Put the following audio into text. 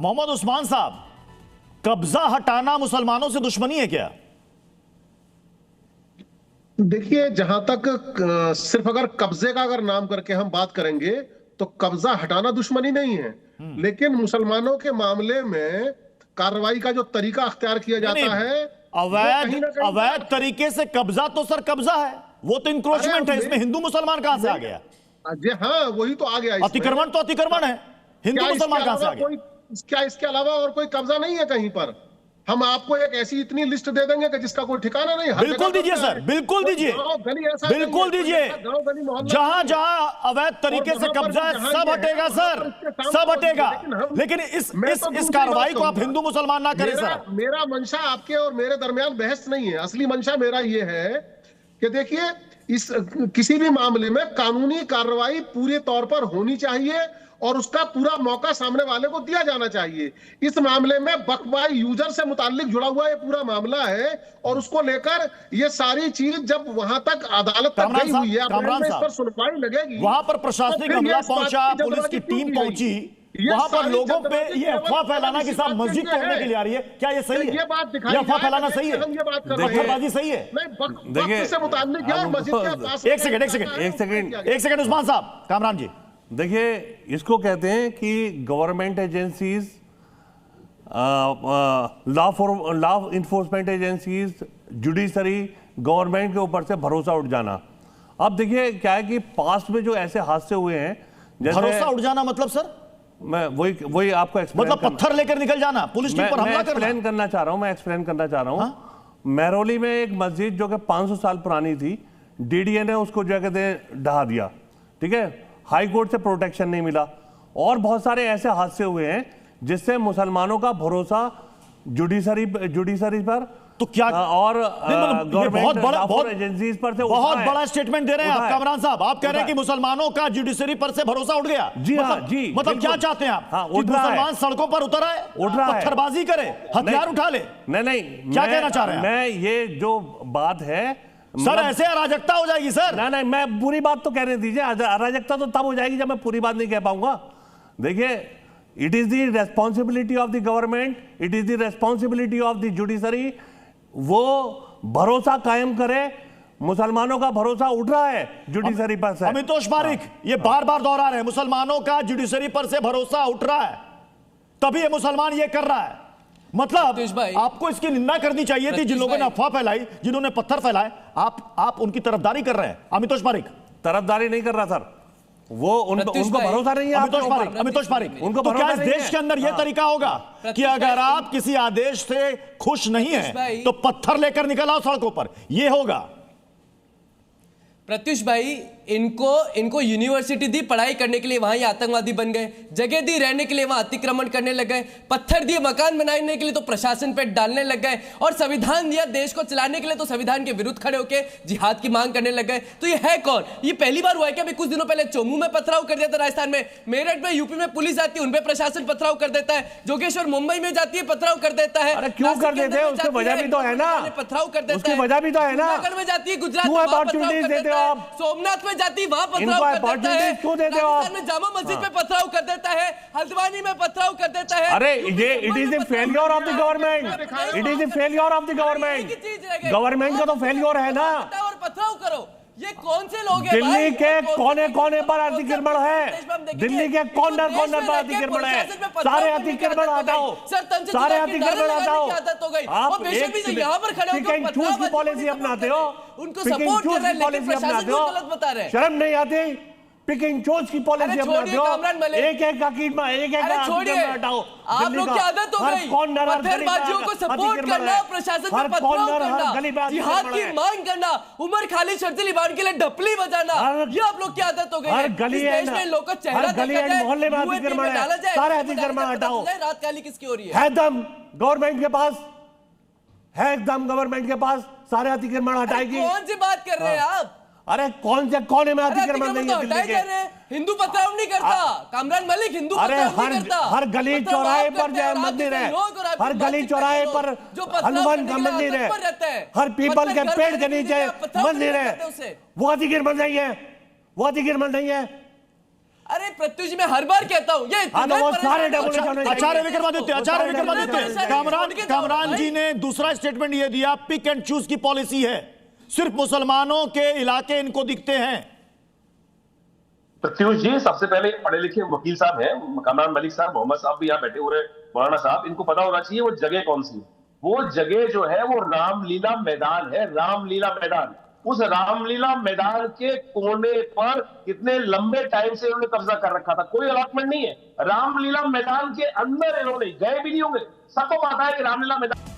मोहम्मद उस्मान साहब, कब्जा हटाना मुसलमानों से दुश्मनी है क्या? देखिए, जहां तक सिर्फ अगर कब्जे का अगर नाम करके हम बात करेंगे तो कब्जा हटाना दुश्मनी नहीं है, लेकिन मुसलमानों के मामले में कार्रवाई का जो तरीका अख्तियार किया जाता है, अवैध तरीके से कब्जा तो सर कब्जा है, वो तो इंक्रोचमेंट है। इसमें हिंदू मुसलमान कहां से आ गया? जी हाँ, वही तो आ गया। अतिक्रमण तो अतिक्रमण है, हिंदू मुसलमान कहां से आ गया? क्या इसके अलावा और कोई कब्जा नहीं है कहीं पर? हम आपको एक ऐसी इतनी लिस्ट दे देंगे कि जिसका कोई ठिकाना नहीं। बिल्कुल दीजिए सर, बिल्कुल दीजिए, बिल्कुल दीजिए। जहां जहां अवैध तरीके से कब्जा है सब हटेगा सर, सब हटेगा। लेकिन इस कार्रवाई को आप हिंदू मुसलमान ना करें सर। मेरा मंशा आपके और मेरे दरमियान बहस नहीं है। असली मंशा मेरा ये है कि देखिए, इस किसी भी मामले में कानूनी कार्रवाई पूरे तौर पर होनी चाहिए और उसका पूरा मौका सामने वाले को दिया जाना चाहिए। इस मामले में बकवाई यूजर से मुताल्लिक जुड़ा हुआ ये पूरा मामला है और उसको लेकर ये सारी चीज जब वहां तक अदालत तक गई हुई है, इस पर सुनवाई लगेगी, वहां पर प्रशासनिक हमला पहुंचा, पुलिस की टीम पहुंची, वहां पर लोगों पे ये अफवाह फैलाना कि साहब मस्जिद तोड़ने के लिए आ रही है, क्या ये सही है? ये बात दिखाई, ये अफवाह फैलाना सही है? पत्थरबाजी सही है? देखिए, एक सेकंड उस्मान साहब, कामरान जी, देखिए, इसको कहते हैं कि government agencies, law enforcement agencies, judiciary, government के ऊपर से भरोसा उठ जाना। अब देखिए क्या है कि पास्ट में जो ऐसे हादसे हुए हैं, जैसे भरोसा उठ जाना मतलब सर, मैं वही आपको मतलब पत्थर लेकर निकल जाना, पुलिस टीम पर हमला करना। मैं एक्सप्लेन करना चाह रहा हूं। महरौली में एक मस्जिद जो कि 500 साल पुरानी थी, डीडीए ने उसको जो कहते हैं ढहा दिया, ठीक है, हाई कोर्ट से प्रोटेक्शन नहीं मिला। और बहुत सारे ऐसे हादसे हुए हैं जिससे मुसलमानों का भरोसा जुडिशरी पर तो क्या और बहुत बड़ा एजेंसीज पर से बहुत बड़ा स्टेटमेंट दे रहे हैं आप कामरान साहब। आप कह रहे हैं कि मुसलमानों का जुडिशरी पर से भरोसा उठ गया। जी हाँ, जी, मतलब क्या चाहते हैं आप? कि मुसलमान सड़कों पर उतर आए, पत्थरबाजी करे, हथियार उठा ले? नहीं, क्या कहना चाह रहे हैं? मैं ये जो बात है सर, ऐसे अराजकता हो जाएगी सर। नहीं, मैं पूरी बात तो कहने दीजिए। अराजकता तो तब हो जाएगी जब मैं पूरी बात नहीं कह पाऊंगा। देखिए, it is the responsibility of the government, it is the responsibility of the judiciary, वो भरोसा कायम करे। मुसलमानों का भरोसा उठ रहा है जुडिशरी पर से। अमितोष पारिक ये बार बार दोहरा रहे हैं, मुसलमानों का जुडिशरी पर से भरोसा उठ रहा है, तभी ये मुसलमान ये कर रहा है। मतलब आपको इसकी निंदा करनी चाहिए थी जिन लोगों ने अफवाह फैलाई, जिन्होंने पत्थर फैलाए। आप उनकी तरफदारी कर रहे हैं। अमितोष पारिक तरफदारी नहीं कर रहा सर, वो उनको भरोसा नहीं है। अमितोष पारिक उनको तो क्या इस देश के अंदर यह तरीका होगा कि अगर आप किसी आदेश से खुश नहीं है तो पत्थर लेकर निकल आओ सड़कों पर? यह होगा? प्रत्युष भाई, इनको यूनिवर्सिटी दी पढ़ाई करने के लिए, वहां ये आतंकवादी बन गए। जगह दी रहने के लिए, वहां अतिक्रमण करने लग गए। पत्थर दिए मकान बनाने के लिए तो प्रशासन पे डालने लग गए। और संविधान दिया देश को चलाने के लिए तो संविधान के विरुद्ध खड़े होकर जिहाद की मांग करने लग गए। तो ये है कौन? ये पहली बार हुआ है क्या? अभी कुछ दिनों पहले चोमू में पथराव कर दिया था, राजस्थान में। मेरठ में, यूपी में पुलिस आती है, उनपे प्रशासन पथराव कर देता है। जोगेश्वर मुंबई में जाती है, पथराव कर देता है। अरे क्यों कर देते हैं? उसकी वजह भी तो है ना, पथराव कर देता है। उसकी वजह भी तो है ना। में जाती है, गुजरात में सोमनाथ में जाती है, वहां पथराव कर देता है। क्यों देते हो आप? में जामा मस्जिद पे पथराव कर देता है, हल्द्वानी में पथराव कर देता है। अरे ये it is the failure of the government, it is the failure of the government. Government का तो फेलियर है ना। और पथराव करो, ये कौन से लोग हैं? दिल्ली के कोने कोने पर अतिक्रमण है, दिल्ली के कॉर्नर पर अतिक्रमण है। सारे अतिक्रमण हटाओ, सारे अतिक्रमण हटाओ। आप यहाँ पर खड़े पिक चूज की पॉलिसी अपनाते हो, उनको सपोर्ट कर रहे हैं, लेकिन प्रशासन को गलत बता रहे हैं। शर्म नहीं आती? पिकिंग चूज की पॉलिसी अपनाते हो, एक अकीदमा हटाओ। आप लोग की आदत हो गई पत्थरबाजियों को सपोर्ट करना, प्रशासन पर पथराव करना, जिहाद की मांग करना, उमर खालिद शर्जील इबान के लिए ढपली बजाना, ये आप लोग की आदत हो गई है। गली देश में लोग का चेहरा देखा जाए, मोहल्ले में अतिक्रमण है, सारे अतिक्रमण हटाओ। रात काली किसकी हो रही है? दम गवर्नमेंट के पास है, एकदम गवर्नमेंट के पास सारे अतिक्रमण हटाएगी। कौन सी बात कर रहे हैं आप? अरे कौन से कोने में अतिक्रमण नहीं है दिल्ली के? हिंदू पथराव नहीं करता कामरान मलिक, हिंदू पथराव नहीं करता। हर गली चौराहे पर जो मंदिर है, हर गली चौराहे पर हनुमान का मंदिर है, हर पीपल के पेड़ के नीचे मंदिर है, वो अतिक्रमण नहीं है, वो अतिक्रमण नहीं है। अरे प्रत्युष जी, मैं हर बार कहता हूँ ये हाँ, तो वो सारे आचार्य विक्रमादित्य, कामरान जी ने दूसरा स्टेटमेंट ये दिया, पिक एंड चूज की पॉलिसी है, सिर्फ मुसलमानों के इलाके इनको दिखते हैं। प्रत्युष जी सबसे पहले पढ़े लिखे वकील साहब हैं, कामरान मलिक साहब, मोहम्मद साहब भी यहाँ बैठे हुए, मौलाना साहब, इनको पता होना चाहिए वो जगह कौन सी है। वो जगह जो है वो रामलीला मैदान है, रामलीला मैदान। उस रामलीला मैदान के कोने पर कितने लंबे टाइम से इन्होंने कब्जा कर रखा था, कोई अलॉटमेंट नहीं है। रामलीला मैदान के अंदर इन्होंने गए भी नहीं होंगे, सबको पता है कि रामलीला मैदान